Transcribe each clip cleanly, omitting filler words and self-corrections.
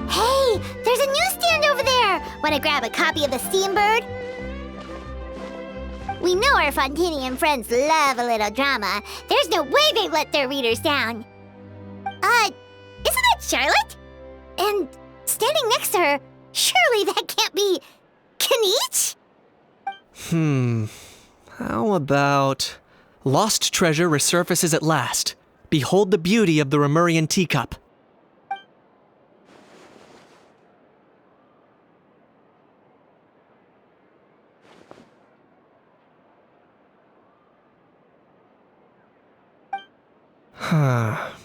Hey, there's a newsstand over there! Wanna grab a copy of the Steambird? We know our Fontanian friends love a little drama. There's no way they've let their readers down. Isn't that Charlotte? And standing next to her, surely that can't be Kinich? How about... Lost treasure resurfaces at last. Behold the beauty of the Remurian teacup.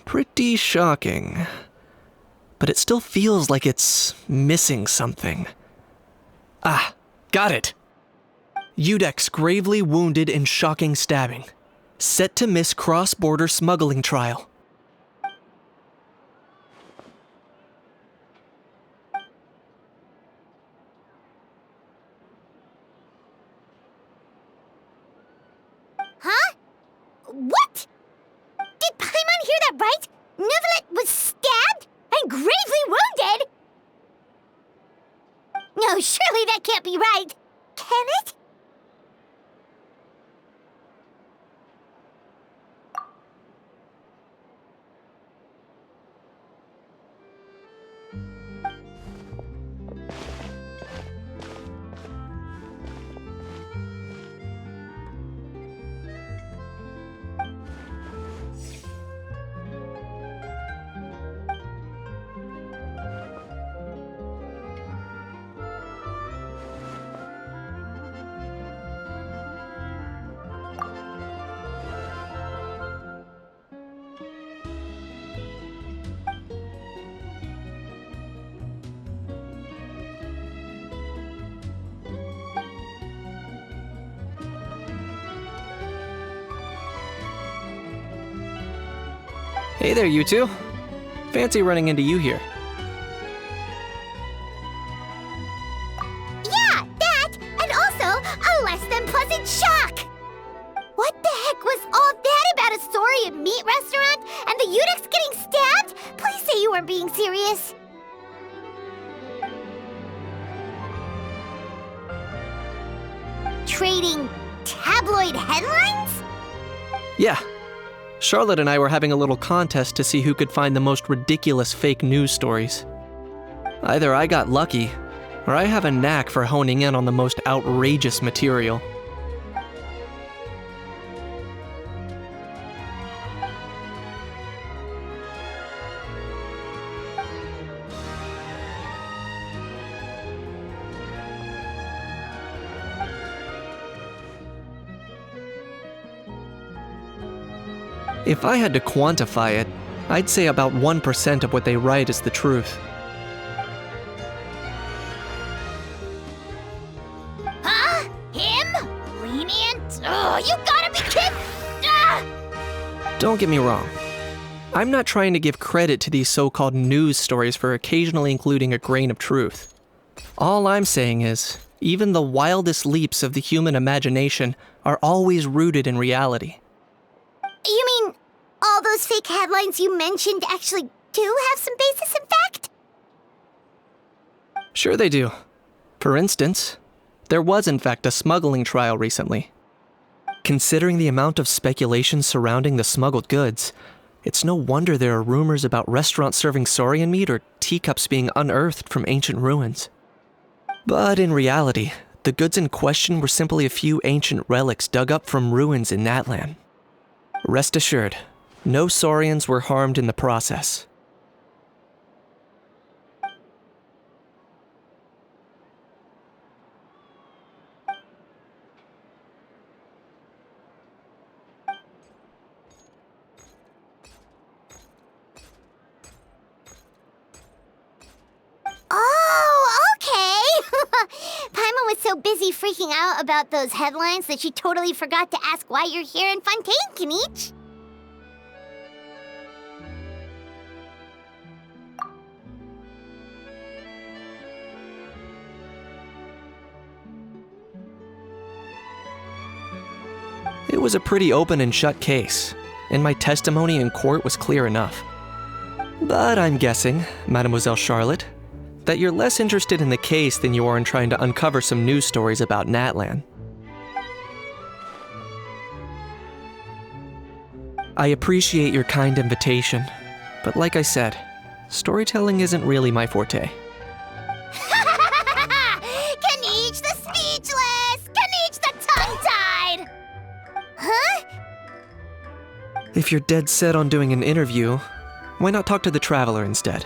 Pretty shocking. But it still feels like it's missing something. Ah, got it! Udex gravely wounded in shocking stabbing. Set to miss cross-border smuggling trial. Huh? What? Did Paimon hear that right? Neuvillette was stabbed and gravely wounded? No, surely that can't be right. Can it? Hey there, you two. Fancy running into you here. Yeah, that, and also a less than pleasant shock. What the heck was all that about a Saurian meat restaurant and the Udex getting stabbed? Please say you weren't being serious. Trading tabloid headlines? Yeah. Charlotte and I were having a little contest to see who could find the most ridiculous fake news stories. Either I got lucky, or I have a knack for honing in on the most outrageous material. If I had to quantify it, I'd say about 1% of what they write is the truth. Huh? Him? Lenient? Oh, you gotta be kidding! Ah! Don't get me wrong. I'm not trying to give credit to these so-called news stories for occasionally including a grain of truth. All I'm saying is, even the wildest leaps of the human imagination are always rooted in reality. You mean all those fake headlines you mentioned actually do have some basis in fact? Sure they do. For instance, there was in fact a smuggling trial recently. Considering the amount of speculation surrounding the smuggled goods, it's no wonder there are rumors about restaurants serving saurian meat or teacups being unearthed from ancient ruins. But in reality, the goods in question were simply a few ancient relics dug up from ruins in Natlan. Rest assured, no saurians were harmed in the process. Oh, okay! Paimon was so busy freaking out about those headlines that she totally forgot to ask why you're here in Fontaine, Kinich. It was a pretty open and shut case, and my testimony in court was clear enough. But I'm guessing, Mademoiselle Charlotte, that you're less interested in the case than you are in trying to uncover some news stories about Natlan. I appreciate your kind invitation, but like I said, storytelling isn't really my forte. Kaniche the speechless! Kaniche the tongue-tied! Huh? If you're dead set on doing an interview, why not talk to the Traveler instead?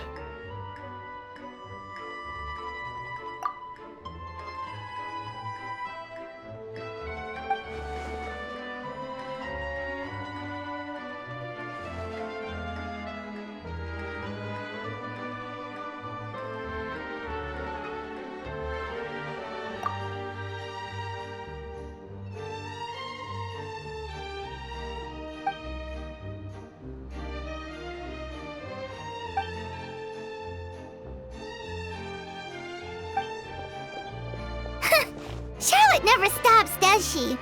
Charlotte never stops, does she?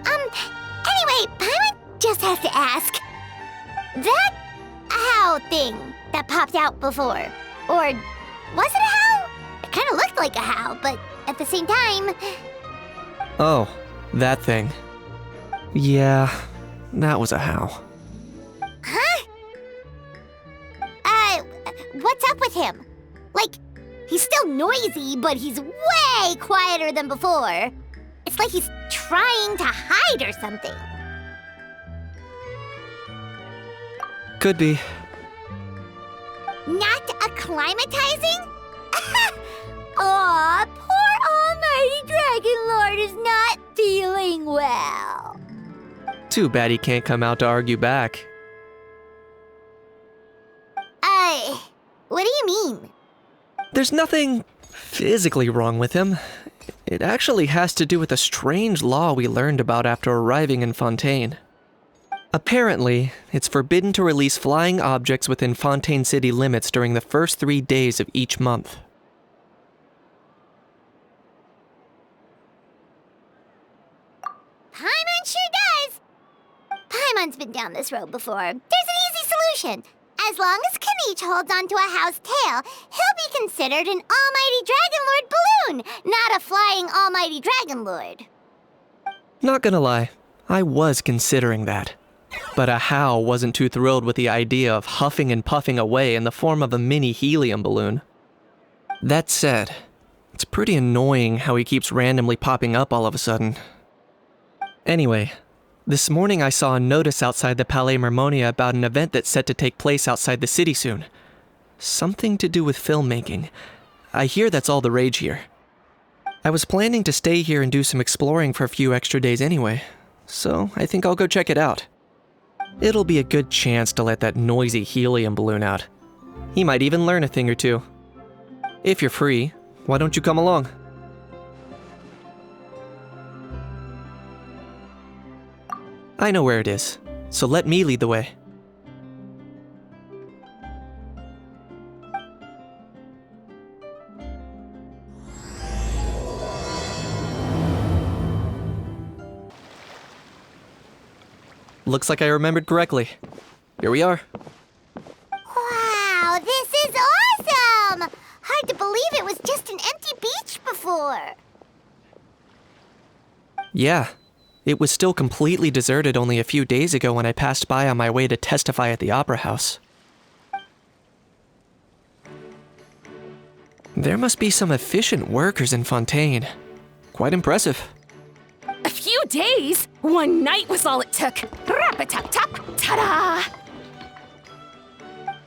Anyway, Paimon just has to ask. That owl thing that popped out before, or was it a howl? It kind of looked like a howl, but at the same time... Oh, that thing. Yeah, that was a howl. Huh? What's up with him? Like, he's still noisy, but he's way quieter than before. It's like he's trying to hide or something. Could be. Not acclimatizing? Aw, poor Almighty Dragon Lord is not feeling well. Too bad he can't come out to argue back. What do you mean? There's nothing physically wrong with him. It actually has to do with a strange law we learned about after arriving in Fontaine. Apparently, it's forbidden to release flying objects within Fontaine city limits during the first 3 days of each month. Paimon sure does! Paimon's been down this road before. There's an easy solution. As long as Kaniche holds onto a house tail, he'll be considered an Almighty Dragon Lord balloon, not a flying Almighty Dragon Lord. Not gonna lie, I was considering that. But Ahau wasn't too thrilled with the idea of huffing and puffing away in the form of a mini helium balloon. That said, it's pretty annoying how he keeps randomly popping up all of a sudden. Anyway, this morning I saw a notice outside the Palais Mermonia about an event that's set to take place outside the city soon. Something to do with filmmaking. I hear that's all the rage here. I was planning to stay here and do some exploring for a few extra days anyway, so I think I'll go check it out. It'll be a good chance to let that noisy helium balloon out. He might even learn a thing or two. If you're free, why don't you come along? I know where it is, so let me lead the way. Looks like I remembered correctly. Here we are. Wow, this is awesome! Hard to believe it was just an empty beach before. Yeah, it was still completely deserted only a few days ago when I passed by on my way to testify at the Opera House. There must be some efficient workers in Fontaine. Quite impressive. A few days? One night was all it took. Rap-a-tap-tap, ta-da!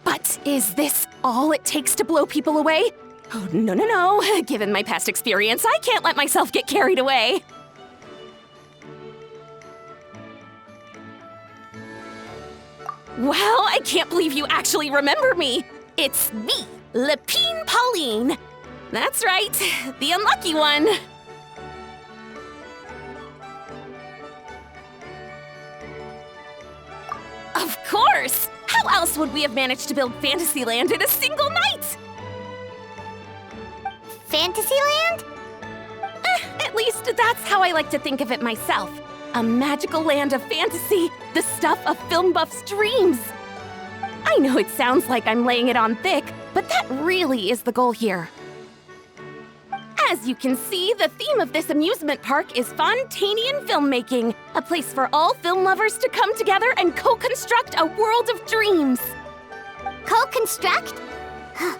But is this all it takes to blow people away? Oh, no. Given my past experience, I can't let myself get carried away. Well, I can't believe you actually remember me. It's me, Lapine Pauline. That's right, the unlucky one. Of course! How else would we have managed to build Fantasyland in a single night? Fantasyland? At least that's how I like to think of it myself. A magical land of fantasy, the stuff of film buffs' dreams. I I know it sounds like I'm laying it on thick, but that really is the goal here. As you can see, the theme of this amusement park is Fontanian filmmaking, a place for all film lovers to come together and co-construct a world of dreams. Co-construct?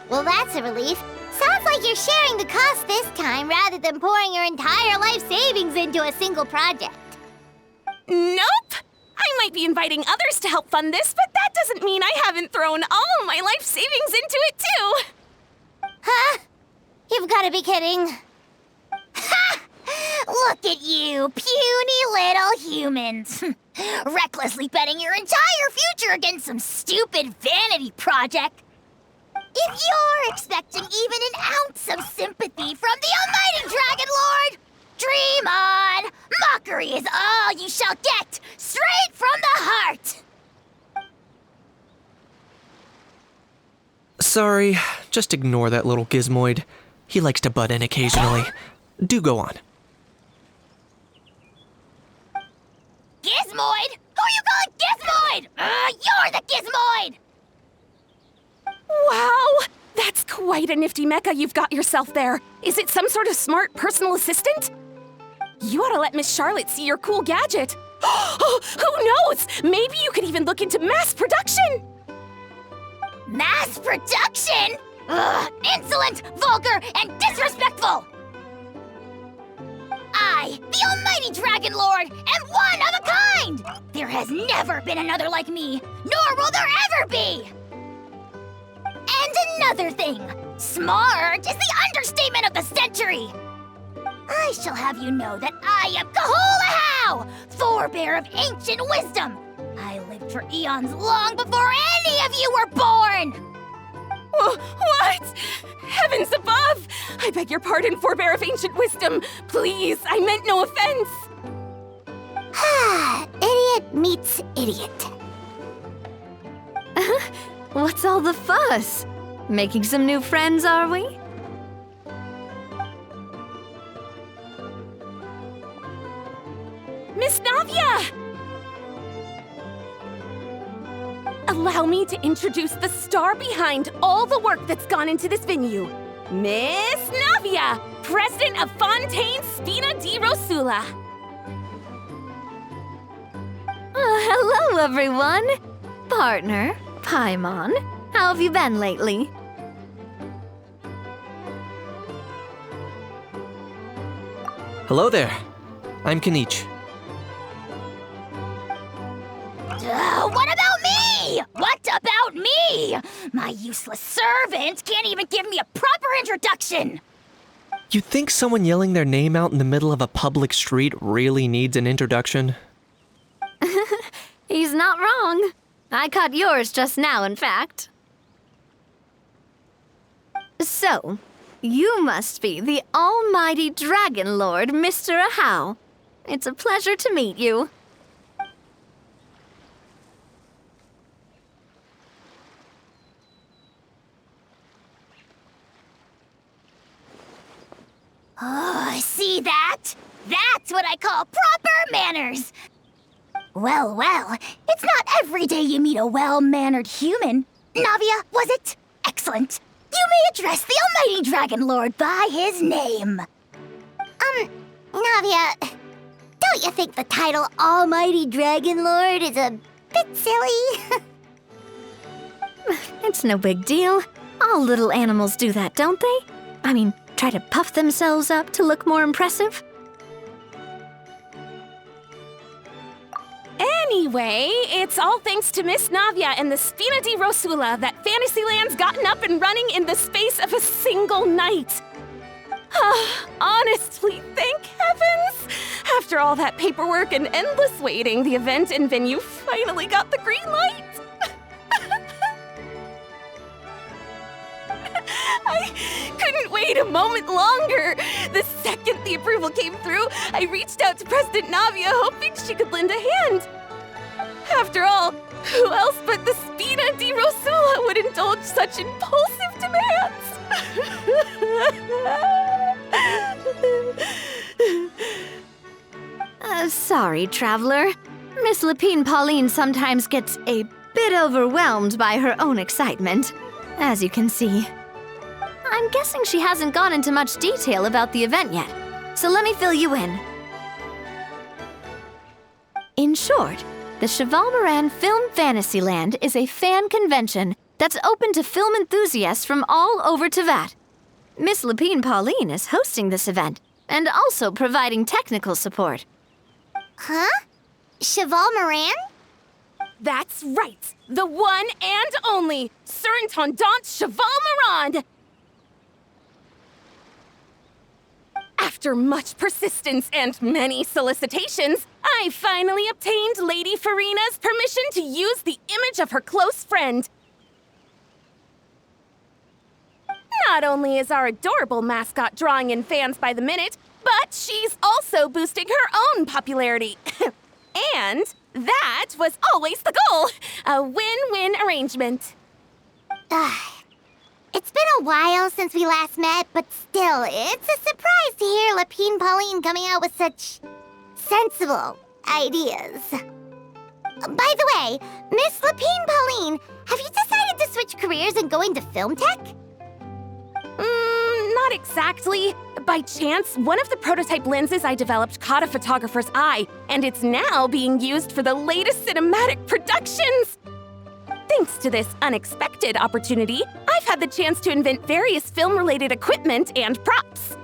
Well, that's a relief. Sounds like you're sharing the cost this time rather than pouring your entire life savings into a single project. Nope! I might be inviting others to help fund this, but that doesn't mean I haven't thrown all my life savings into it too! Huh? You've got to be kidding. Ha! Look at you, puny little humans. Recklessly betting your entire future against some stupid vanity project. If you're expecting even an ounce of sympathy from the almighty Dragon Lord, dream on! Mockery is all you shall get, straight from the heart! Sorry, just ignore that little gizmoid. He likes to butt in occasionally. Do go on. Gizmoid? Who you calling Gizmoid? You're the Gizmoid! Wow! That's quite a nifty mecha you've got yourself there. Is it some sort of smart personal assistant? You ought to let Miss Charlotte see your cool gadget. Who knows? Maybe you could even look into mass production! Mass production? Ugh, insolent, vulgar, and disrespectful! I, the almighty Dragon Lord, am one of a kind! There has never been another like me, nor will there ever be! And another thing, smart is the understatement of the century! I shall have you know that I am Kahulahau, forebear of ancient wisdom! I lived for eons long before any of you were born! What? Heavens above! I beg your pardon, forebear of ancient wisdom. Please, I meant no offense. Idiot meets idiot. What's all the fuss? Making some new friends, are we? Miss Navia! Allow me to introduce the star behind all the work that's gone into this venue. Miss Navia, president of Fontaine Spina di Rosula. Hello, everyone. Partner, Paimon, how have you been lately? Hello there. I'm Kanich. What about me? What about me? My useless servant can't even give me a proper introduction. You think someone yelling their name out in the middle of a public street really needs an introduction? He's not wrong. I caught yours just now, in fact. So, you must be the almighty Dragon Lord, Mr. Ahau. It's a pleasure to meet you. Oh, see that? That's what I call proper manners. Well, it's not every day you meet a well-mannered human. Navia, was it? Excellent. You may address the almighty Dragon Lord by his name. Navia, don't you think the title Almighty Dragon Lord is a bit silly? It's no big deal. All little animals do that, don't they? I mean, try to puff themselves up to look more impressive. Anyway, it's all thanks to Miss Navia and the Spina di Rosula that Fantasyland's gotten up and running in the space of a single night. Honestly, thank heavens! After all that paperwork and endless waiting, the event and venue finally got the green light. I couldn't wait a moment longer. The second the approval came through, I reached out to President Navia, hoping she could lend a hand. After all, who else but the Spina di Rosula would indulge such impulsive demands? Sorry, traveler. Miss Lapine Pauline sometimes gets a bit overwhelmed by her own excitement, as you can see. I'm guessing she hasn't gone into much detail about the event yet, so let me fill you in. In short, the Cheval Moran Film Fantasyland is a fan convention that's open to film enthusiasts from all over Teyvat. Miss Lapine Pauline is hosting this event and also providing technical support. Huh? Cheval Moran? That's right! The one and only Surintendant Cheval Moran! After much persistence and many solicitations, I finally obtained Lady Farina's permission to use the image of her close friend. Not only is our adorable mascot drawing in fans by the minute, but she's also boosting her own popularity. And that was always the goal, a win-win arrangement. It's been a while since we last met, but still, it's a surprise to hear Lapine Pauline coming out with such sensible ideas. By the way, Miss Lapine Pauline, have you decided to switch careers and go into film tech? Not exactly. By chance, one of the prototype lenses I developed caught a photographer's eye, and it's now being used for the latest cinematic productions. Thanks to this unexpected opportunity, I've had the chance to invent various film-related equipment and props.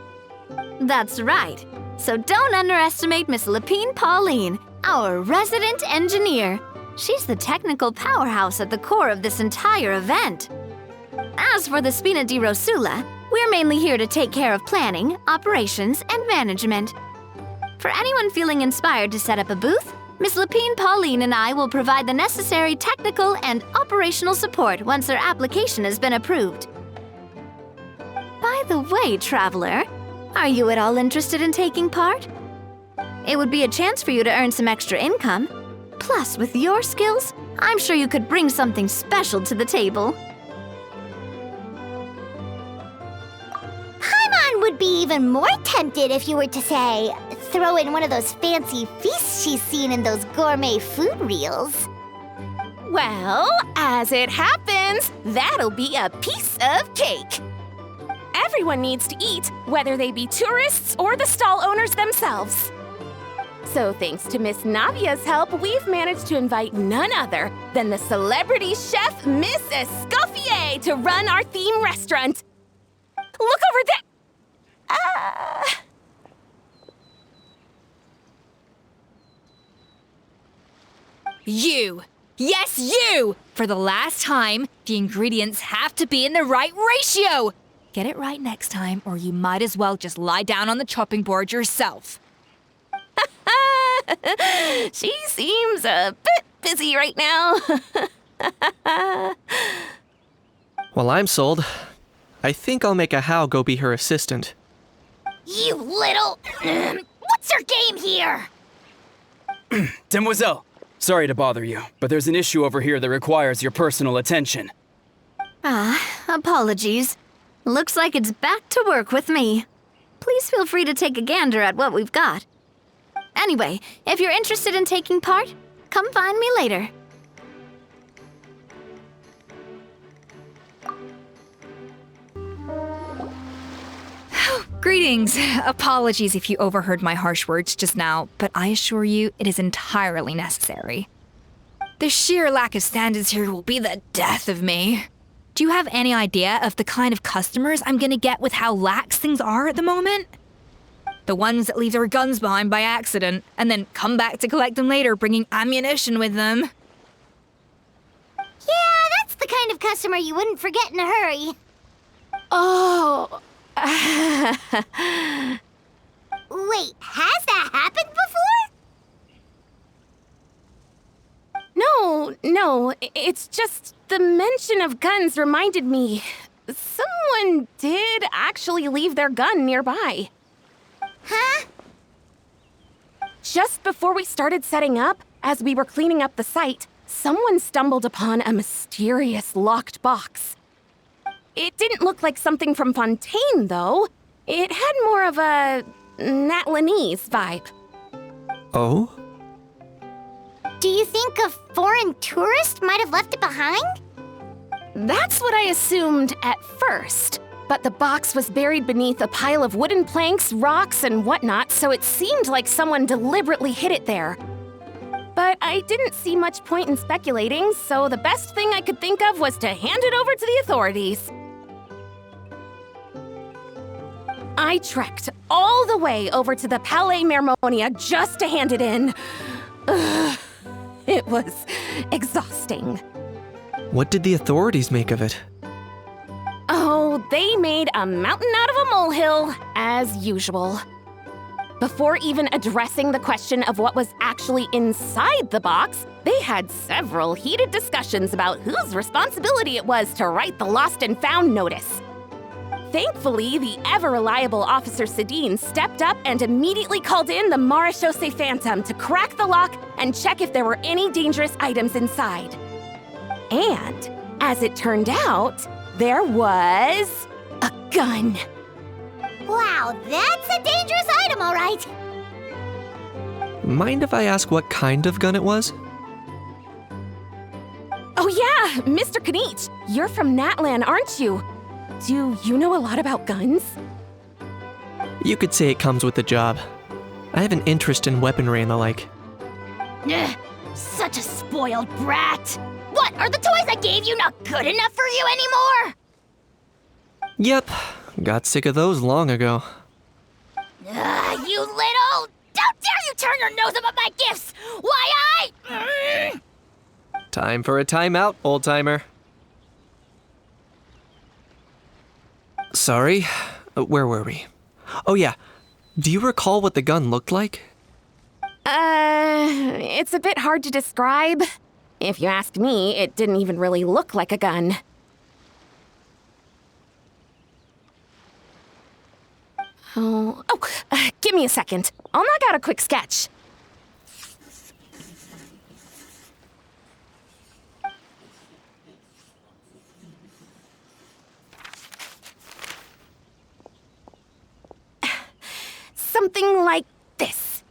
That's right. So don't underestimate Miss Lapine Pauline, our resident engineer. She's the technical powerhouse at the core of this entire event. As for the Spina di Rosula, we're mainly here to take care of planning, operations, and management. For anyone feeling inspired to set up a booth, Miss Lapine Pauline and I will provide the necessary technical and operational support once their application has been approved. By the way, traveler, are you at all interested in taking part? It would be a chance for you to earn some extra income. Plus, with your skills, I'm sure you could bring something special to the table. Paimon would be even more tempted if you were to say, throw in one of those fancy feasts she's seen in those gourmet food reels. Well, as it happens, that'll be a piece of cake. Everyone needs to eat, whether they be tourists or the stall owners themselves. So thanks to Miss Navia's help, we've managed to invite none other than the celebrity chef, Miss Escoffier, to run our theme restaurant. Look over there! You! Yes, you! For the last time, the ingredients have to be in the right ratio! Get it right next time, or you might as well just lie down on the chopping board yourself. She seems a bit busy right now. Well, I'm sold. I think I'll make a How go be her assistant. You little... What's your game here? Demoiselle, sorry to bother you, but there's an issue over here that requires your personal attention. Apologies. Looks like it's back to work with me. Please feel free to take a gander at what we've got. Anyway, if you're interested in taking part, come find me later. Greetings. Apologies if you overheard my harsh words just now, but I assure you it is entirely necessary. The sheer lack of standards here will be the death of me. Do you have any idea of the kind of customers I'm gonna get with how lax things are at the moment? The ones that leave their guns behind by accident and then come back to collect them later bringing ammunition with them. Yeah, that's the kind of customer you wouldn't forget in a hurry. Oh. Wait, has that happened before? No, it's just the mention of guns reminded me. Someone did actually leave their gun nearby. Huh? Just before we started setting up, as we were cleaning up the site, someone stumbled upon a mysterious locked box. It didn't look like something from Fontaine, though. It had more of a Natlanese vibe. Oh? Do you think a foreign tourist might have left it behind? That's what I assumed at first. But the box was buried beneath a pile of wooden planks, rocks, and whatnot, so it seemed like someone deliberately hid it there. But I didn't see much point in speculating, so the best thing I could think of was to hand it over to the authorities. I trekked all the way over to the Palais Mermonia just to hand it in. Ugh, it was exhausting. What did the authorities make of it? Oh, they made a mountain out of a molehill, as usual. Before even addressing the question of what was actually inside the box, they had several heated discussions about whose responsibility it was to write the lost and found notice. Thankfully, the ever-reliable Officer Sedine stepped up and immediately called in the Marechaussee Phantom to crack the lock and check if there were any dangerous items inside. And, as it turned out, there was a gun. Wow, that's a dangerous item, all right. Mind if I ask what kind of gun it was? Oh yeah, Mr. Kanich, you're from Natlan, aren't you? Do you know a lot about guns? You could say it comes with the job. I have an interest in weaponry and the like. Ugh, such a spoiled brat. What, are the toys I gave you not good enough for you anymore? Yep, got sick of those long ago. You little... How dare you turn your nose up at my gifts! Why Time for a timeout, old-timer. Sorry, where were we? Oh yeah, do you recall what the gun looked like? It's a bit hard to describe. If you ask me, it didn't even really look like a gun. Give me a second. I'll knock out a quick sketch. Something like this.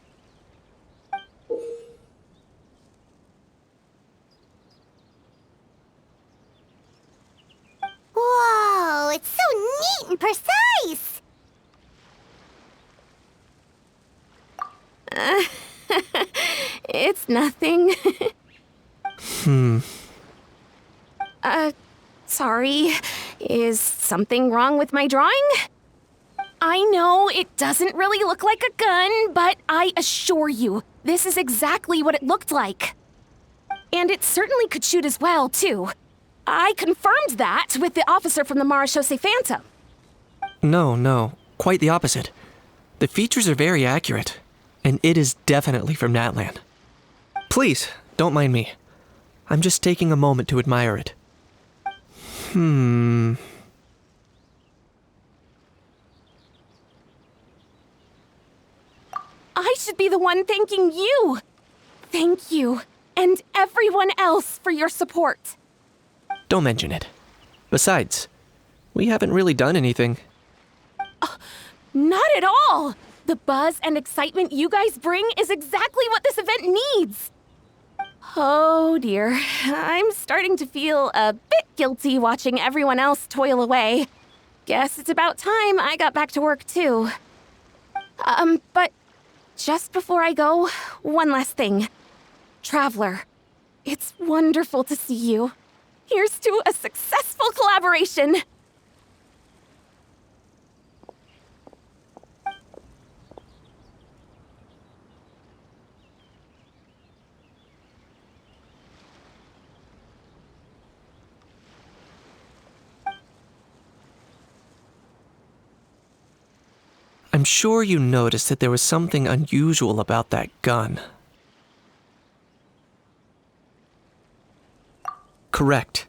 Whoa, it's so neat and precise. It's nothing. Sorry. Is something wrong with my drawing? I know it doesn't really look like a gun, but I assure you, this is exactly what it looked like. And it certainly could shoot as well, too. I confirmed that with the officer from the Marechaussee Phantom. No, quite the opposite. The features are very accurate, and it is definitely from Natlan. Please, don't mind me. I'm just taking a moment to admire it. I should be the one thanking you. Thank you, and everyone else for your support. Don't mention it. Besides, we haven't really done anything. Not at all. The buzz and excitement you guys bring is exactly what this event needs. Oh dear, I'm starting to feel a bit guilty watching everyone else toil away. Guess it's about time I got back to work too. But just before I go, one last thing. Traveler, it's wonderful to see you. Here's to a successful collaboration. I'm sure you noticed that there was something unusual about that gun. Correct.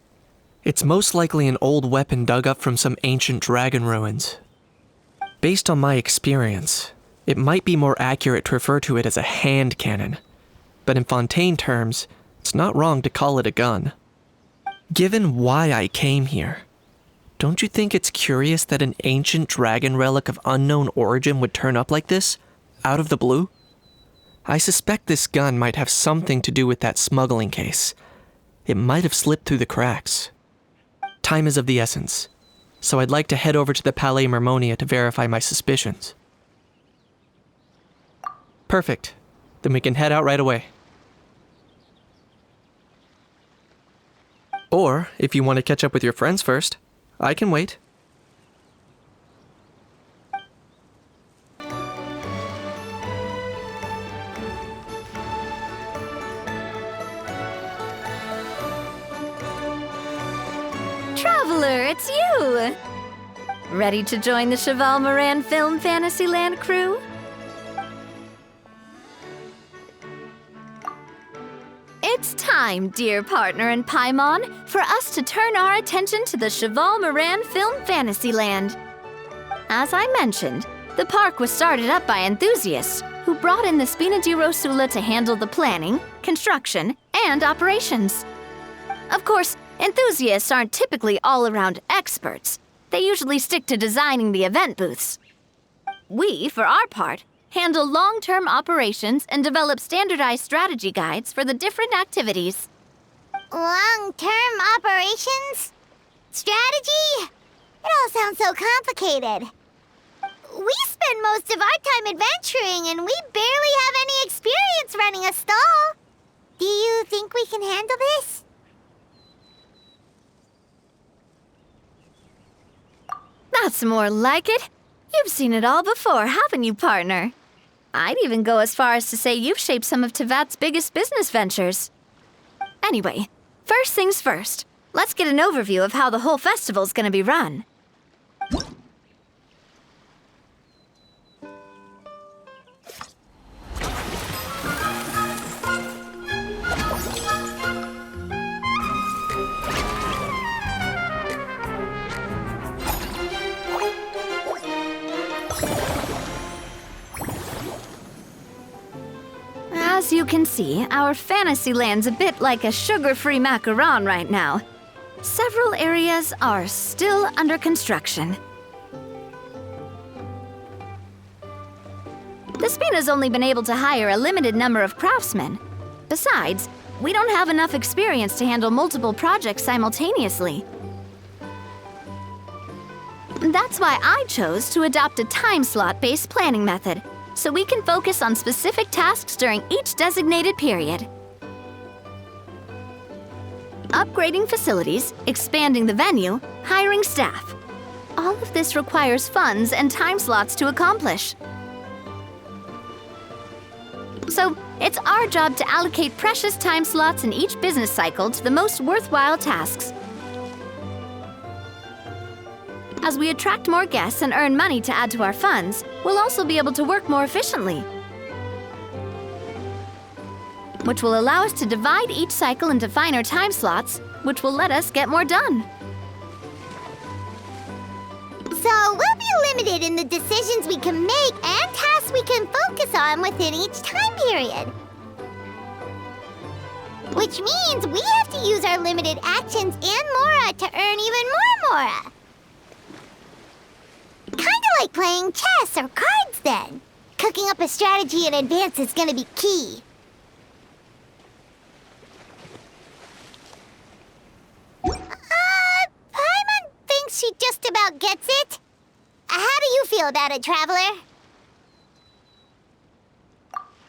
It's most likely an old weapon dug up from some ancient dragon ruins. Based on my experience, it might be more accurate to refer to it as a hand cannon, but in Fontaine terms, it's not wrong to call it a gun. Given why I came here, don't you think it's curious that an ancient dragon relic of unknown origin would turn up like this, out of the blue? I suspect this gun might have something to do with that smuggling case. It might have slipped through the cracks. Time is of the essence, so I'd like to head over to the Palais Mermonia to verify my suspicions. Perfect. Then we can head out right away. Or, if you want to catch up with your friends first, I can wait. Traveler, it's you! Ready to join the Cheval Moran Film Fantasyland crew? It's time, dear partner in Paimon, for us to turn our attention to the Cheval Moran Film Fantasyland. As I mentioned, the park was started up by enthusiasts who brought in the Spina di Rosula to handle the planning, construction, and operations. Of course, enthusiasts aren't typically all-around experts. They usually stick to designing the event booths. We, for our part, handle long-term operations and develop standardized strategy guides for the different activities. Long-term operations? Strategy? It all sounds so complicated. We spend most of our time adventuring, and we barely have any experience running a stall. Do you think we can handle this? That's more like it. You've seen it all before, haven't you, partner? I'd even go as far as to say you've shaped some of Tevat's biggest business ventures. Anyway, first things first. Let's get an overview of how the whole festival's gonna be run. As you can see, our Fantasyland's a bit like a sugar-free macaron right now. Several areas are still under construction. The Spina's only been able to hire a limited number of craftsmen. Besides, we don't have enough experience to handle multiple projects simultaneously. That's why I chose to adopt a time slot-based planning method, so we can focus on specific tasks during each designated period. Upgrading facilities, expanding the venue, hiring staff. All of this requires funds and time slots to accomplish. So, it's our job to allocate precious time slots in each business cycle to the most worthwhile tasks. As we attract more guests and earn money to add to our funds, we'll also be able to work more efficiently, which will allow us to divide each cycle into finer time slots, which will let us get more done. So we'll be limited in the decisions we can make and tasks we can focus on within each time period. Which means we have to use our limited actions and Mora to earn even more Mora. Kinda like playing chess or cards then. Cooking up a strategy in advance is gonna be key. Paimon thinks she just about gets it. How do you feel about it, Traveler?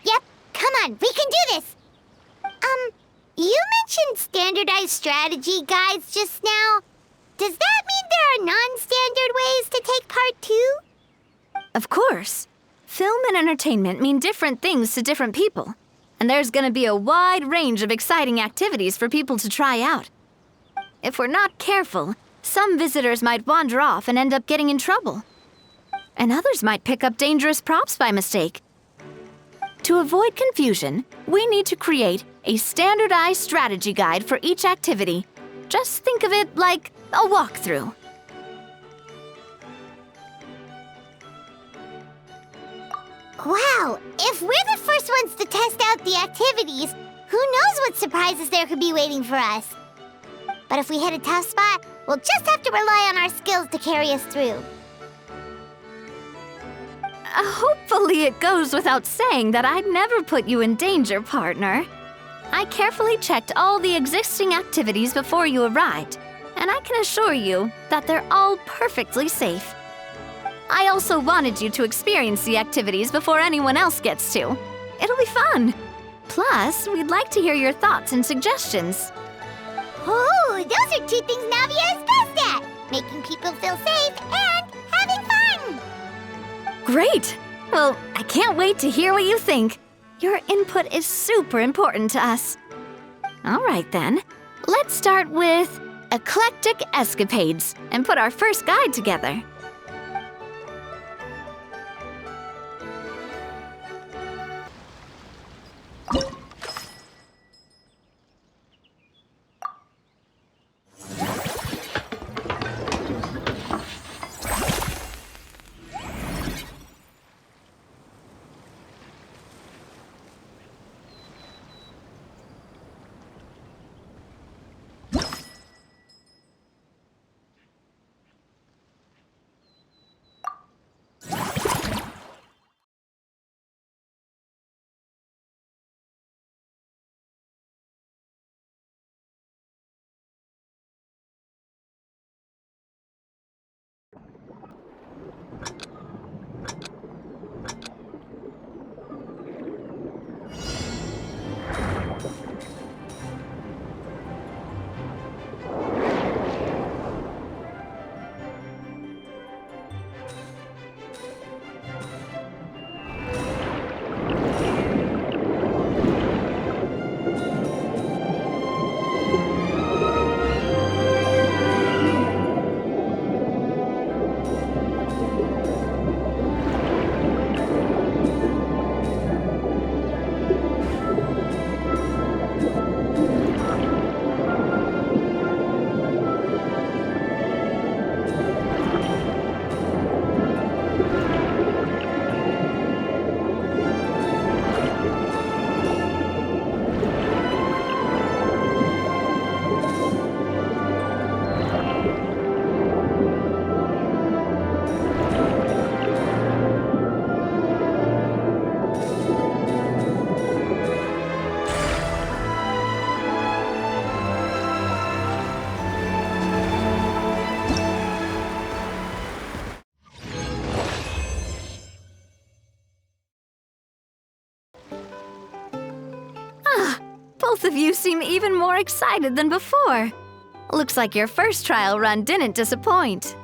Yep, come on, we can do this. You mentioned standardized strategy guides just now. Does that mean there are non-standard ways to take part too? Of course. Film and entertainment mean different things to different people, and there's gonna be a wide range of exciting activities for people to try out. If we're not careful, some visitors might wander off and end up getting in trouble. And others might pick up dangerous props by mistake. To avoid confusion, we need to create a standardized strategy guide for each activity. Just think of it like a walkthrough. Wow, if we're the first ones to test out the activities, who knows what surprises there could be waiting for us? But if we hit a tough spot, we'll just have to rely on our skills to carry us through. Hopefully it goes without saying that I'd never put you in danger, partner. I carefully checked all the existing activities before you arrived, and I can assure you that they're all perfectly safe. I also wanted you to experience the activities before anyone else gets to. It'll be fun. Plus, we'd like to hear your thoughts and suggestions. Oh, those are two things Navia is best at. Making people feel safe and having fun. Great! Well, I can't wait to hear what you think. Your input is super important to us. All right then, let's start with eclectic escapades and put our first guide together. Both of you seem even more excited than before. Looks like your first trial run didn't disappoint.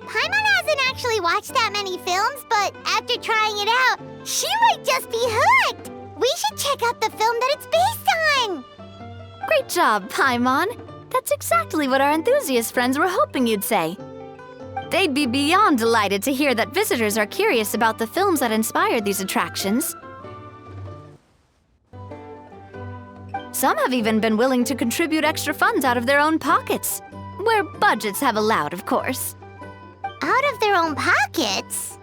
Paimon hasn't actually watched that many films, but after trying it out, she might just be hooked. We should check out the film that it's based on. Great job, Paimon. That's exactly what our enthusiast friends were hoping you'd say. They'd be beyond delighted to hear that visitors are curious about the films that inspired these attractions. Some have even been willing to contribute extra funds out of their own pockets, where budgets have allowed, of course. Out of their own pockets?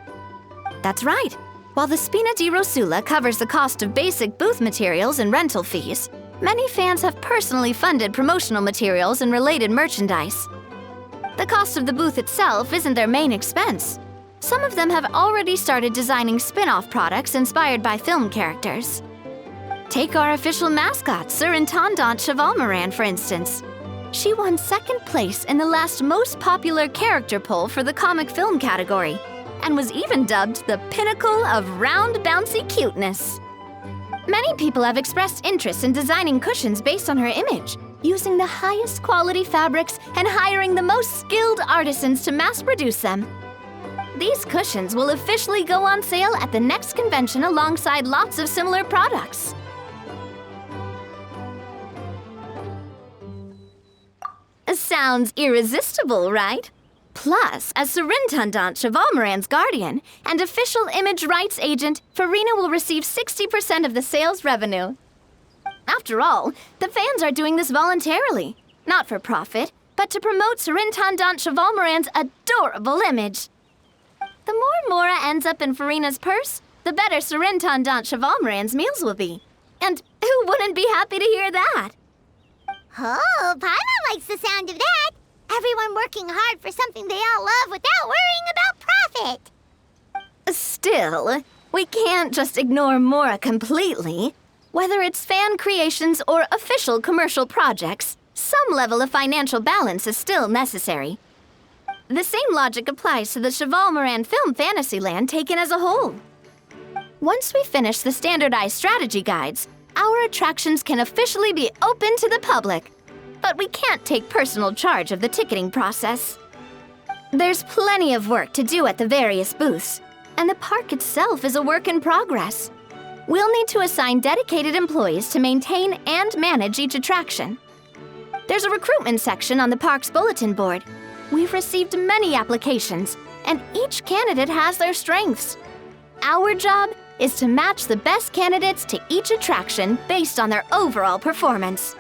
That's right. While the Spina di Rosula covers the cost of basic booth materials and rental fees, many fans have personally funded promotional materials and related merchandise. The cost of the booth itself isn't their main expense. Some of them have already started designing spin-off products inspired by film characters. Take our official mascot, Surintendant Chevalmoran, for instance. She won second place in the last most popular character poll for the comic film category, and was even dubbed the pinnacle of round, bouncy cuteness. Many people have expressed interest in designing cushions based on her image, using the highest quality fabrics and hiring the most skilled artisans to mass produce them. These cushions will officially go on sale at the next convention alongside lots of similar products. Sounds irresistible, right? Plus, as Surintendant Chevalmoran's guardian and official image rights agent, Farina will receive 60% of the sales revenue. After all, the fans are doing this voluntarily, not for profit, but to promote Surintendant Chevalmoran's adorable image. The more Mora ends up in Farina's purse, the better Surintendant Chevalmoran's meals will be. And who wouldn't be happy to hear that? Oh, Paimon likes the sound of that. everyone working hard for something they all love without worrying about profit. Still, we can't just ignore Mora completely. Whether it's fan creations or official commercial projects, some level of financial balance is still necessary. The same logic applies to the Cheval Moran Film Fantasyland taken as a whole. Once we finish the standardized strategy guides, our attractions can officially be open to the public. But we can't take personal charge of the ticketing process. There's plenty of work to do at the various booths, and the park itself is a work in progress. We'll need to assign dedicated employees to maintain and manage each attraction. There's a recruitment section on the park's bulletin board. We've received many applications, and each candidate has their strengths. Our job is to match the best candidates to each attraction based on their overall performance.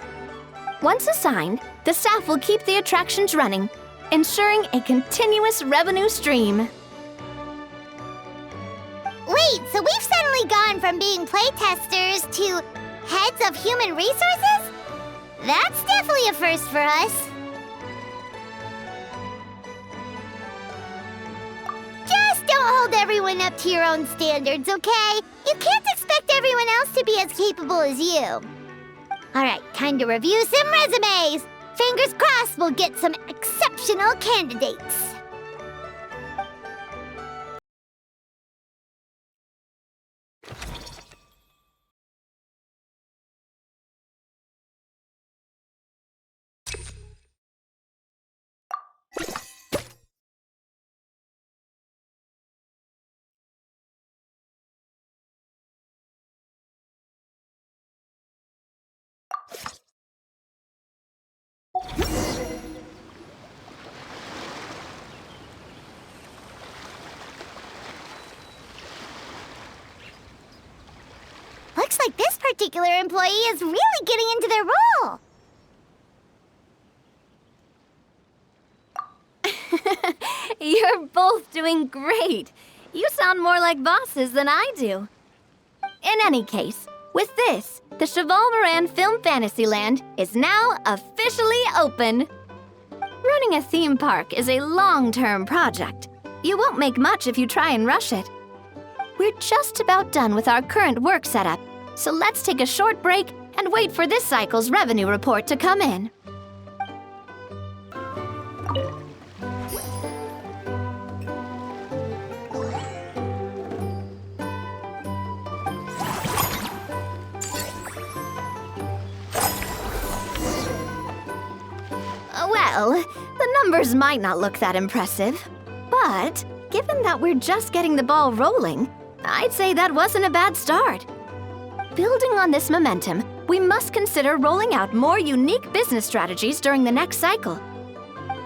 Once assigned, the staff will keep the attractions running, ensuring a continuous revenue stream. Wait, so we've suddenly gone from being playtesters to heads of human resources? That's definitely a first for us. Just don't hold everyone up to your own standards, okay? You can't expect everyone else to be as capable as you. Alright, time to review some resumes. Fingers crossed we'll get some exceptional candidates. Looks like this particular employee is really getting into their role. You're both doing great. You sound more like bosses than I do. In any case, with this, the Cheval Moran Film Fantasyland is now officially open. Running a theme park is a long-term project. You won't make much if you try and rush it. We're just about done with our current work setup, so let's take a short break and wait for this cycle's revenue report to come in. Well, the numbers might not look that impressive, but given that we're just getting the ball rolling, I'd say that wasn't a bad start. Building on this momentum, we must consider rolling out more unique business strategies during the next cycle.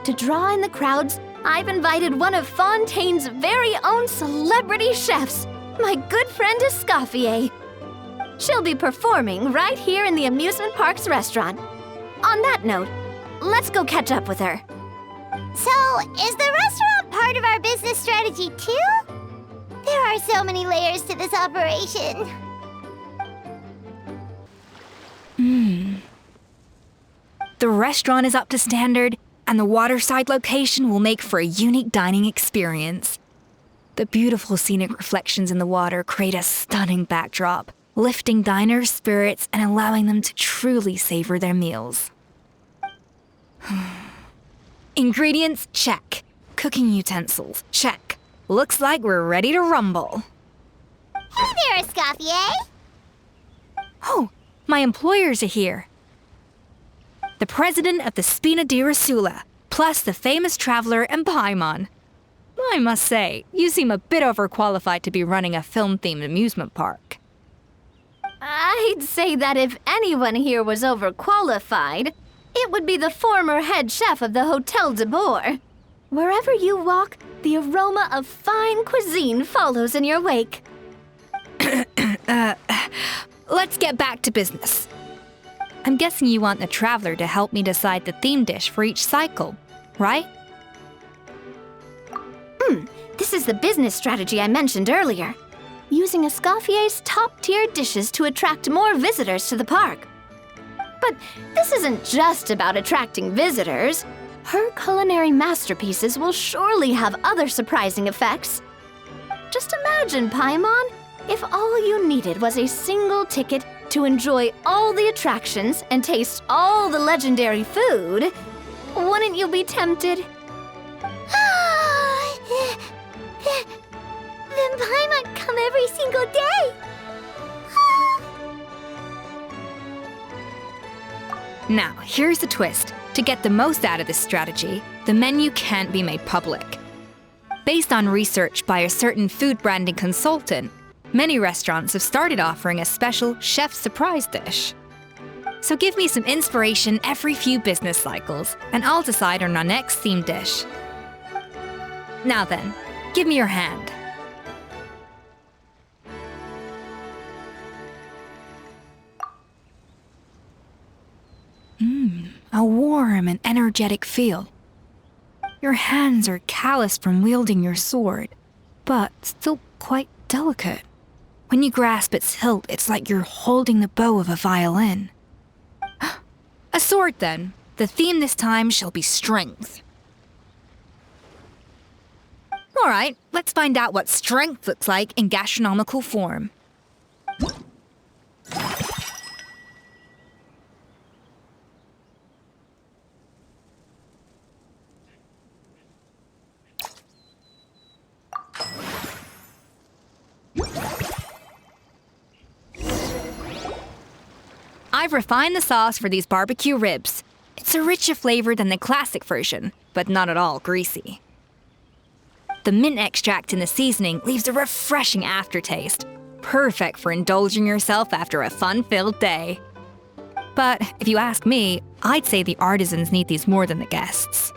To draw in the crowds, I've invited one of Fontaine's very own celebrity chefs, my good friend Escoffier. She'll be performing right here in the amusement park's restaurant. On that note, let's go catch up with her. So, is the restaurant part of our business strategy too? There are so many layers to this operation. The restaurant is up to standard, and the waterside location will make for a unique dining experience. The beautiful scenic reflections in the water create a stunning backdrop, lifting diners' spirits and allowing them to truly savor their meals. Ingredients, check. Cooking utensils, check. Looks like we're ready to rumble. Hey there, Escoffier. Oh, my employers are here. The president of the Spina di Rasula, plus the famous traveler and Paimon. I must say, you seem a bit overqualified to be running a film-themed amusement park. I'd say that if anyone here was overqualified, it would be the former head chef of the Hotel de Boer. Wherever you walk, the aroma of fine cuisine follows in your wake. Let's get back to business. I'm guessing you want the traveler to help me decide the theme dish for each cycle, right? This is the business strategy I mentioned earlier. Using Escoffier's top-tier dishes to attract more visitors to the park. But this isn't just about attracting visitors. Her culinary masterpieces will surely have other surprising effects. Just imagine, Paimon, if all you needed was a single ticket to enjoy all the attractions and taste all the legendary food. Wouldn't you be tempted? Then Paimon come every single day. Now, here's the twist. To get the most out of this strategy, the menu can't be made public. Based on research by a certain food branding consultant, many restaurants have started offering a special chef surprise dish. So give me some inspiration every few business cycles, and I'll decide on our next theme dish. Now then, give me your hand. A warm and energetic feel. Your hands are calloused from wielding your sword, but still quite delicate. When you grasp its hilt, it's like you're holding the bow of a violin. A sword, then. The theme this time shall be strength. All right, let's find out what strength looks like in gastronomical form. I've refined the sauce for these barbecue ribs. It's a richer flavor than the classic version, but not at all greasy. The mint extract in the seasoning leaves a refreshing aftertaste, perfect for indulging yourself after a fun-filled day. But if you ask me, I'd say the artisans need these more than the guests.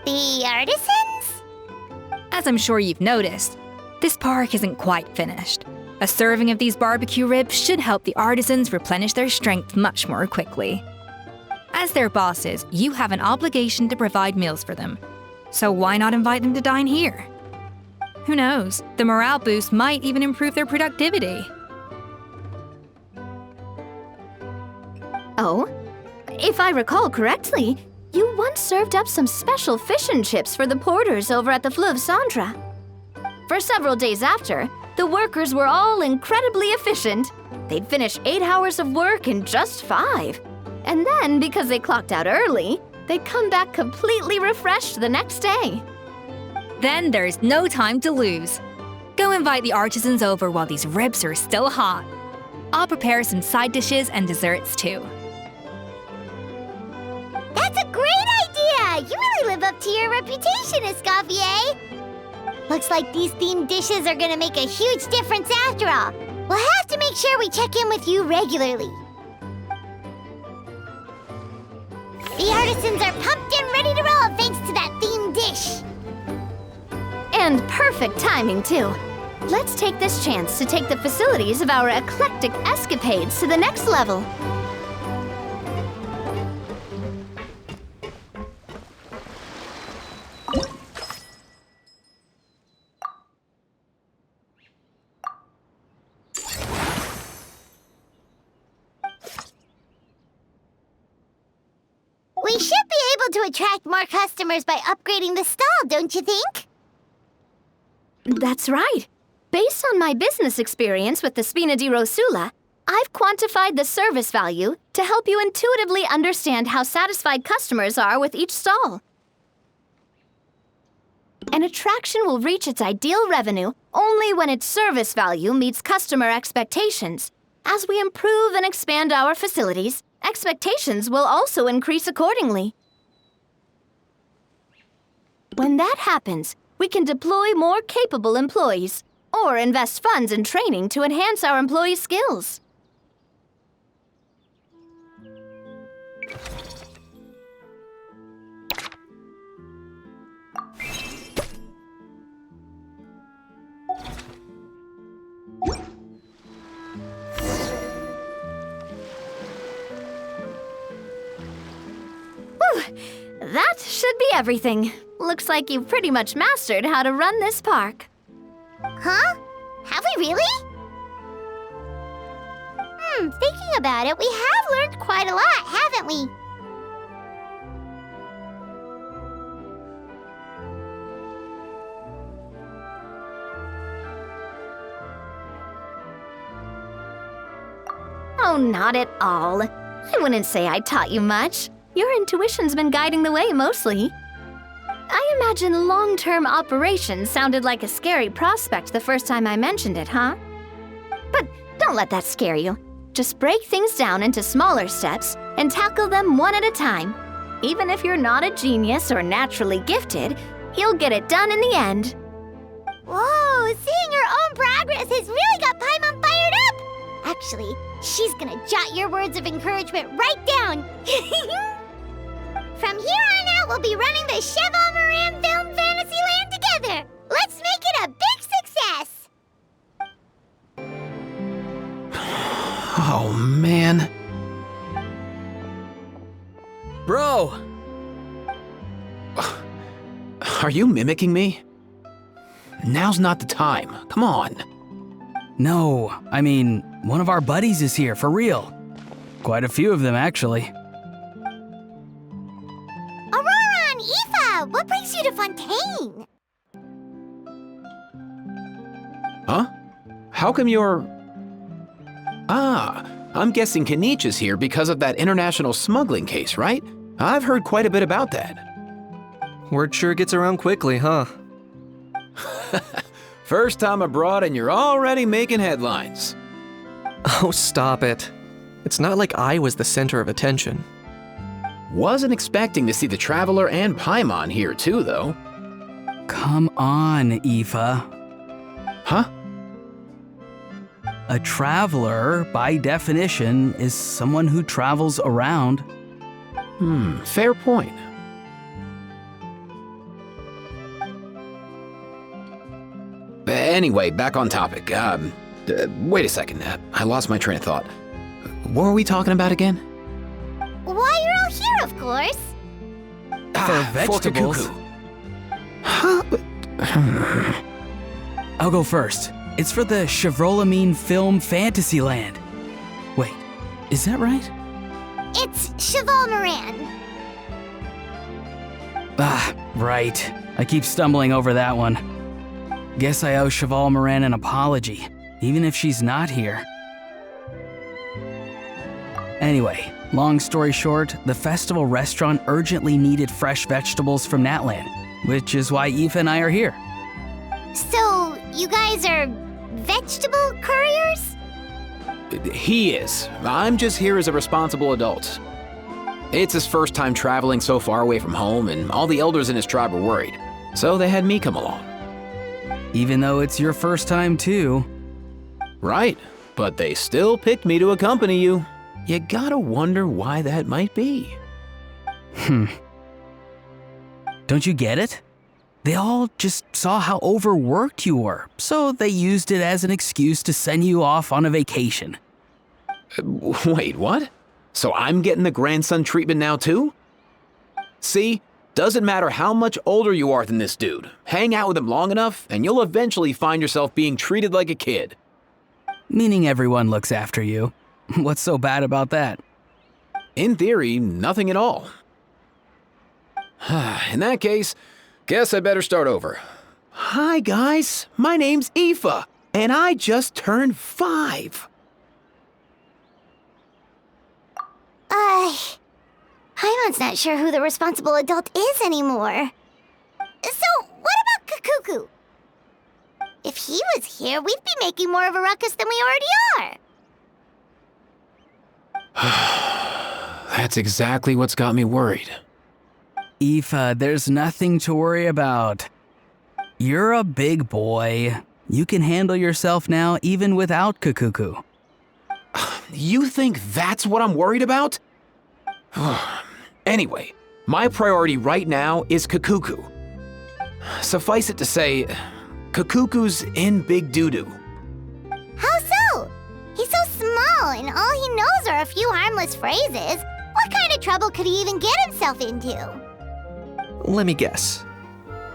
The artisans? As I'm sure you've noticed, this park isn't quite finished. A serving of these barbecue ribs should help the artisans replenish their strength much more quickly. As their bosses, you have an obligation to provide meals for them. So why not invite them to dine here? Who knows, the morale boost might even improve their productivity. Oh, if I recall correctly, you once served up some special fish and chips for the porters over at the Fleuve Centre. For several days after, the workers were all incredibly efficient. They'd finish 8 hours of work in just 5. And then, because they clocked out early, they'd come back completely refreshed the next day. Then there's no time to lose. Go invite the artisans over while these ribs are still hot. I'll prepare some side dishes and desserts too. That's a great idea! You really live up to your reputation, Escoffier. Looks like these themed dishes are gonna make a huge difference after all. We'll have to make sure we check in with you regularly. The artisans are pumped and ready to roll thanks to that themed dish. And perfect timing, too. Let's take this chance to take the facilities of our eclectic escapades to the next level. We should be able to attract more customers by upgrading the stall, don't you think? That's right. Based on my business experience with the Spina di Rosula, I've quantified the service value to help you intuitively understand how satisfied customers are with each stall. An attraction will reach its ideal revenue only when its service value meets customer expectations. As we improve and expand our facilities, expectations will also increase accordingly. When that happens, we can deploy more capable employees or invest funds in training to enhance our employees' skills. That should be everything. Looks like you've pretty much mastered how to run this park. Huh? Have we really? Thinking about it, we have learned quite a lot, haven't we? Oh, not at all. I wouldn't say I taught you much. Your intuition's been guiding the way mostly. I imagine long-term operations sounded like a scary prospect the first time I mentioned it, huh? But don't let that scare you. Just break things down into smaller steps and tackle them one at a time. Even if you're not a genius or naturally gifted, you'll get it done in the end. Whoa, seeing your own progress has really got Paimon fired up! Actually, she's gonna jot your words of encouragement right down. From here on out, we'll be running the Cheval Moran Film Fantasyland together. Let's make it a big success! Oh, man. Bro! Are you mimicking me? Now's not the time. Come on. No, I mean, one of our buddies is here, for real. Quite a few of them, actually. Aurora and Aoife, what brings you to Fontaine? Huh? How come you're... Ah, I'm guessing Kenichi is here because of that international smuggling case, right? I've heard quite a bit about that. Word sure gets around quickly, huh? First time abroad and you're already making headlines. Oh, stop it. It's not like I was the center of attention. Wasn't expecting to see the Traveler and Paimon here too, though. Come on, Aoife. Huh? A traveler, by definition, is someone who travels around. Fair point. Anyway, back on topic. Wait a second. I lost my train of thought. What were we talking about again? Why, you're all here, of course. For vegetables. Kikuku. Huh? I'll go first. It's for the Chevrolamine Film Fantasyland. Wait, is that right? It's Cheval Moran. Ah, right. I keep stumbling over that one. Guess I owe Cheval Moran an apology, even if she's not here. Anyway, long story short, the festival restaurant urgently needed fresh vegetables from Natland, which is why Aoife and I are here. So, you guys are vegetable couriers? He is. I'm just here as a responsible adult. It's his first time traveling so far away from home, and all the elders in his tribe were worried. So they had me come along. Even though it's your first time too. Right, but they still picked me to accompany you. You gotta wonder why that might be. Don't you get it? They all just saw how overworked you were, so they used it as an excuse to send you off on a vacation. Wait, what? So I'm getting the grandson treatment now too? See? Doesn't matter how much older you are than this dude. Hang out with him long enough, and you'll eventually find yourself being treated like a kid. Meaning everyone looks after you. What's so bad about that? In theory, nothing at all. In that case, guess I better start over. Hi guys, my name's Aoife, and I just turned 5. Paimon's not sure who the responsible adult is anymore. So, what about Kikuku? If he was here, we'd be making more of a ruckus than we already are. That's exactly what's got me worried. Aoife, there's nothing to worry about. You're a big boy. You can handle yourself now even without Kikuku. You think that's what I'm worried about? Anyway, my priority right now is Kikuku. Suffice it to say, Kikuku's in big doo-doo. How so? He's so small, and all he knows are a few harmless phrases. What kind of trouble could he even get himself into? Let me guess.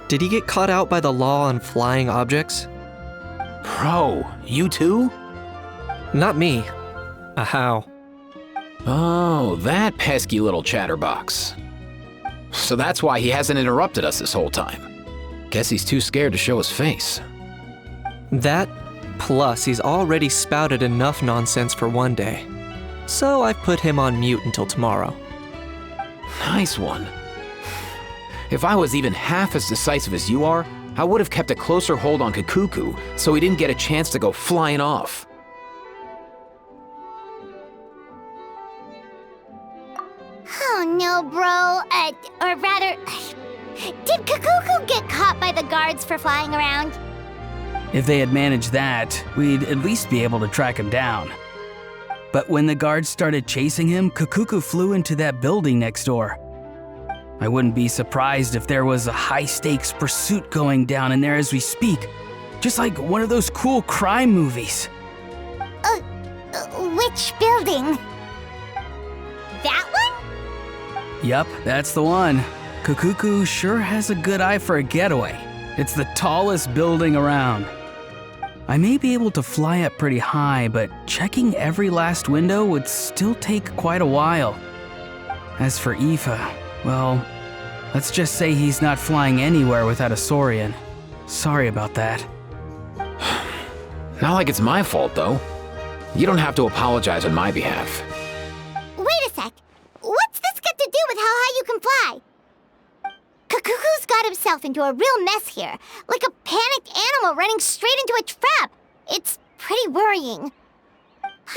Did he get caught out by the law on flying objects? Bro, you too? Not me. How? Oh, that pesky little chatterbox. So that's why he hasn't interrupted us this whole time. Guess he's too scared to show his face. That, plus he's already spouted enough nonsense for one day. so I've put him on mute until tomorrow. Nice one. If I was even half as decisive as you are, I would have kept a closer hold on Kikuku so he didn't get a chance to go flying off. Oh no, bro. Or rather, did Kikuku get caught by the guards for flying around? If they had managed that, we'd at least be able to track him down. But when the guards started chasing him, Kikuku flew into that building next door. I wouldn't be surprised if there was a high-stakes pursuit going down in there as we speak. Just like one of those cool crime movies. Which building? That one? Yup, that's the one. Kikuku sure has a good eye for a getaway. It's the tallest building around. I may be able to fly up pretty high, but checking every last window would still take quite a while. As for Aoife, well, let's just say he's not flying anywhere without a Saurian. Sorry about that. Not like it's my fault, though. You don't have to apologize on my behalf. Wait a sec. What's this got to do with how high you can fly? Kikuku's got himself into a real mess here, like a panicked animal running straight into a trap. It's pretty worrying.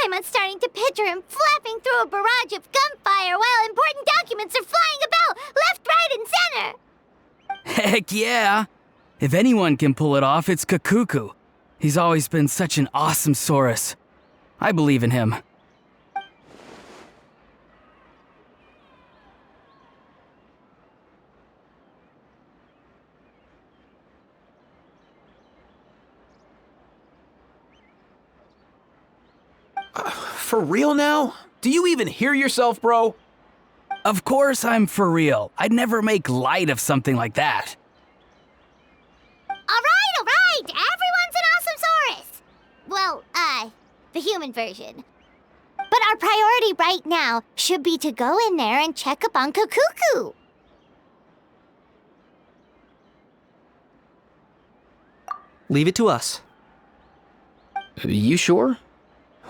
I'm starting to picture him flapping through a barrage of gunfire while important documents are flying about left, right, and center. Heck yeah! If anyone can pull it off, it's Kikuku. He's always been such an awesome Saurus. I believe in him. For real now? Do you even hear yourself, bro? Of course I'm for real. I'd never make light of something like that. All right. Everyone's an awesome Saurus. Well, the human version. But our priority right now should be to go in there and check up on Kikuku. Leave it to us. You sure?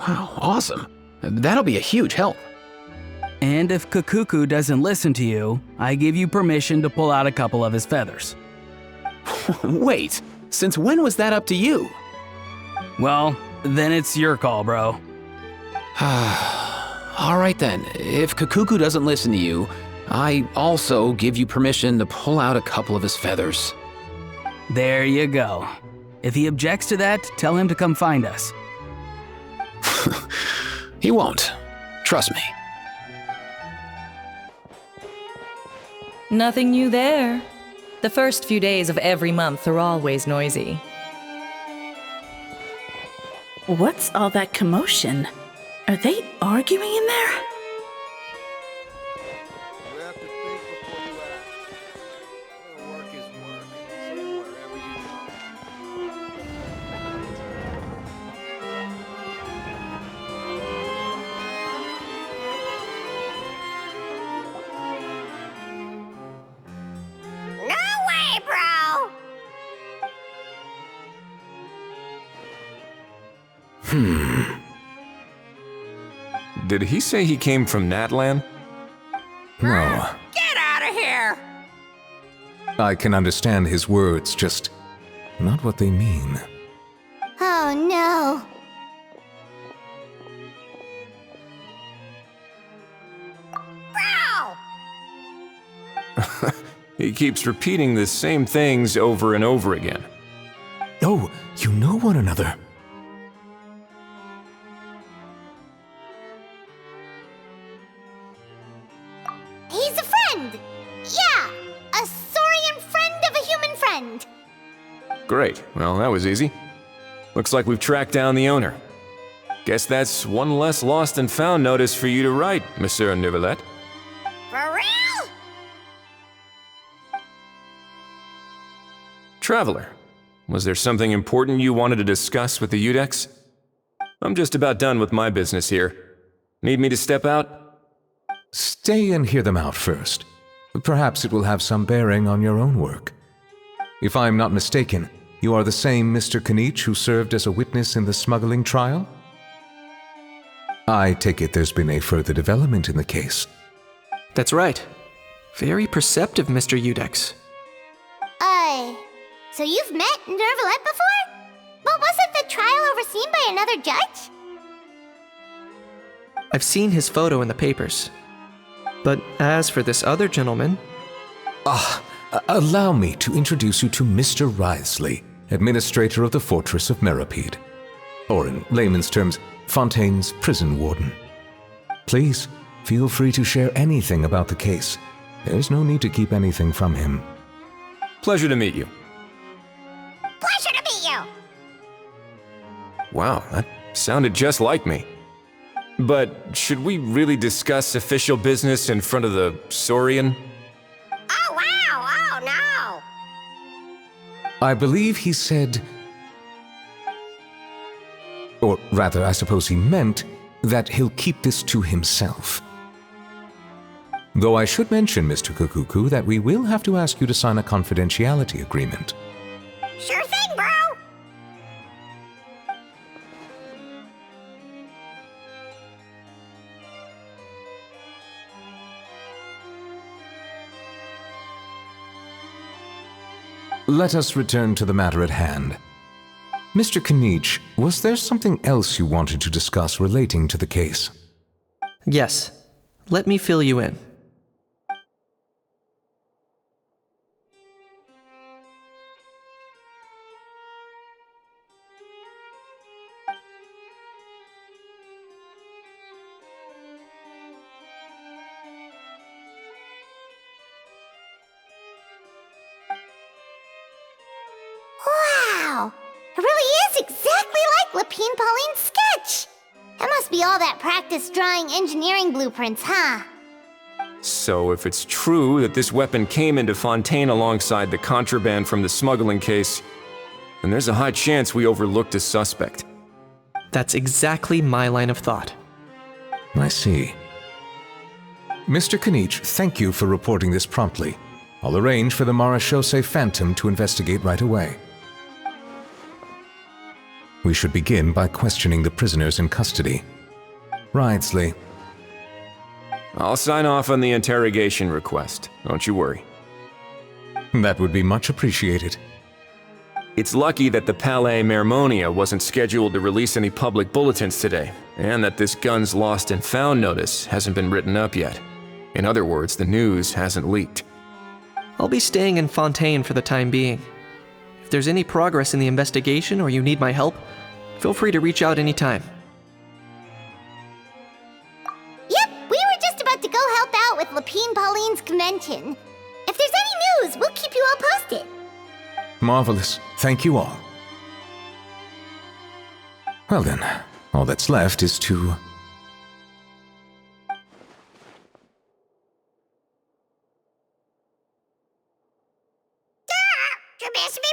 Wow, awesome. That'll be a huge help. And if Kikuku doesn't listen to you, I give you permission to pull out a couple of his feathers. Wait, since when was that up to you? Well, then it's your call, bro. All right then, if Kikuku doesn't listen to you, I also give you permission to pull out a couple of his feathers. There you go. If he objects to that, tell him to come find us. He won't. Trust me. Nothing new there. The first few days of every month are always noisy. What's all that commotion? Are they arguing in there? You have to think before you act. Work is work. Say wherever you go. No way, bro! Did he say he came from Natlan? No. Get out of here! I can understand his words, just not what they mean. Oh no. Bro! He keeps repeating the same things over and over again. Oh, you know one another. He's a friend! Yeah! A Saurian friend of a human friend! Great. Well, that was easy. Looks like we've tracked down the owner. Guess that's one less lost and found notice for you to write, Monsieur Neuvillette. For real? Traveler, was there something important you wanted to discuss with the Udex? I'm just about done with my business here. Need me to step out? Stay and hear them out first. Perhaps it will have some bearing on your own work. If I'm not mistaken, you are the same Mr. Kanich who served as a witness in the smuggling trial? I take it there's been a further development in the case. That's right. Very perceptive, Mr. Udex. So you've met Nervalette before? But wasn't the trial overseen by another judge? I've seen his photo in the papers. But as for this other gentleman... Allow me to introduce you to Mr. Wriothesley, Administrator of the Fortress of Meripede. Or in layman's terms, Fontaine's prison warden. Please, feel free to share anything about the case. There's no need to keep anything from him. Pleasure to meet you. Pleasure to meet you! Wow, that sounded just like me. But should we really discuss official business in front of the Saurian? Oh, wow! Oh, no! I believe he said... Or rather, I suppose he meant that he'll keep this to himself. Though I should mention, Mr. Kukuku, that we will have to ask you to sign a confidentiality agreement. Sure thing, bro! Let us return to the matter at hand. Mr. Kinich, was there something else you wanted to discuss relating to the case? Yes. Let me fill you in. Wow! It really is exactly like Lapine Pauline's sketch! That must be all that practice drawing engineering blueprints, huh? So if it's true that this weapon came into Fontaine alongside the contraband from the smuggling case, then there's a high chance we overlooked a suspect. That's exactly my line of thought. I see. Mr. Kinich, thank you for reporting this promptly. I'll arrange for the Marechaussee Phantom to investigate right away. We should begin by questioning the prisoners in custody. Wriothesley. I'll sign off on the interrogation request, don't you worry. That would be much appreciated. It's lucky that the Palais Mermonia wasn't scheduled to release any public bulletins today, and that this Guns Lost and Found notice hasn't been written up yet. In other words, the news hasn't leaked. I'll be staying in Fontaine for the time being. If there's any progress in the investigation or you need my help, feel free to reach out anytime. Yep, we were just about to go help out with Lapine Pauline's convention. If there's any news, we'll keep you all posted. Marvelous. Thank you all. Well then, all that's left is to... You miss me,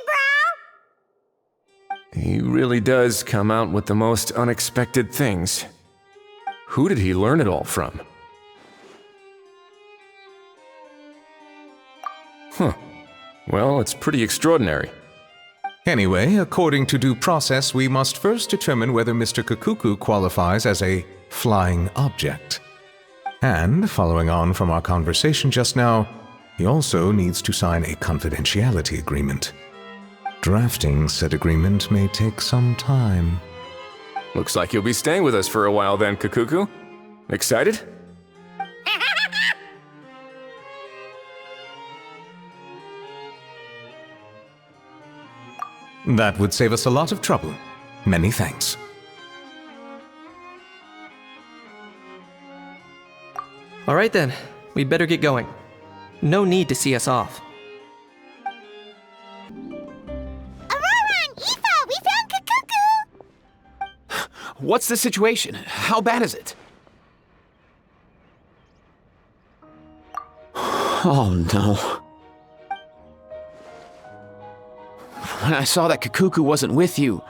bro? He really does come out with the most unexpected things. Who did he learn it all from? Huh. Well, it's pretty extraordinary. Anyway, according to due process, we must first determine whether Mr. Kukuku qualifies as a flying object. And, following on from our conversation just now, he also needs to sign a confidentiality agreement. Drafting said agreement may take some time. Looks like you'll be staying with us for a while then, Kukuku. Excited? That would save us a lot of trouble. Many thanks. All right then, we'd better get going. No need to see us off. Aurora and Aoife, we found Kukuku! What's the situation? How bad is it? Oh no. When I saw that Kukuku wasn't with you,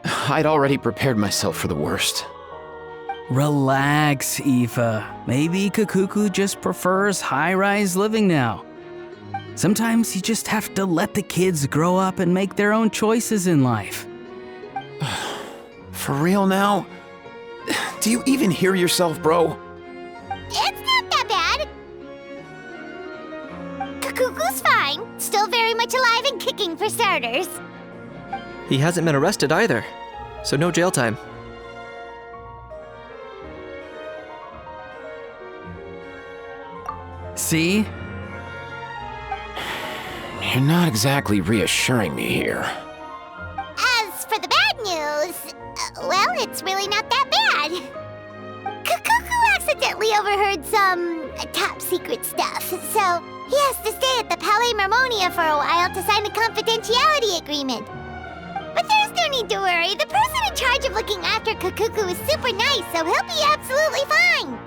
I'd already prepared myself for the worst. Relax, Aoife. Maybe Kukuku just prefers high-rise living now. Sometimes you just have to let the kids grow up and make their own choices in life. For real now? Do you even hear yourself, bro? It's not that bad. Kakuku's fine. Still very much alive and kicking for starters. He hasn't been arrested either, so no jail time. See? You're not exactly reassuring me here. As for the bad news, well, it's really not that bad. Kakuku accidentally overheard some top secret stuff, so he has to stay at the Palais Marmonia for a while to sign a confidentiality agreement. But there's no need to worry. The person in charge of looking after Kakuku is super nice, so he'll be absolutely fine.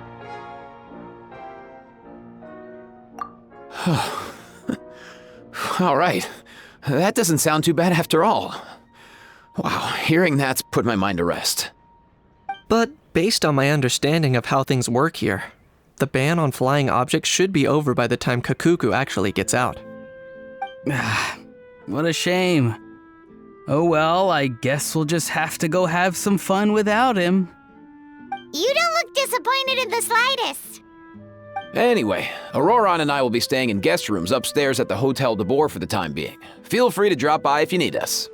All right. That doesn't sound too bad after all. Wow, hearing that's put my mind to rest. But based on my understanding of how things work here, the ban on flying objects should be over by the time Kakuku actually gets out. What a shame. Oh well, I guess we'll just have to go have some fun without him. You don't look disappointed in the slightest. Anyway, Auroron and I will be staying in guest rooms upstairs at the Hotel de Boer for the time being. Feel free to drop by if you need us.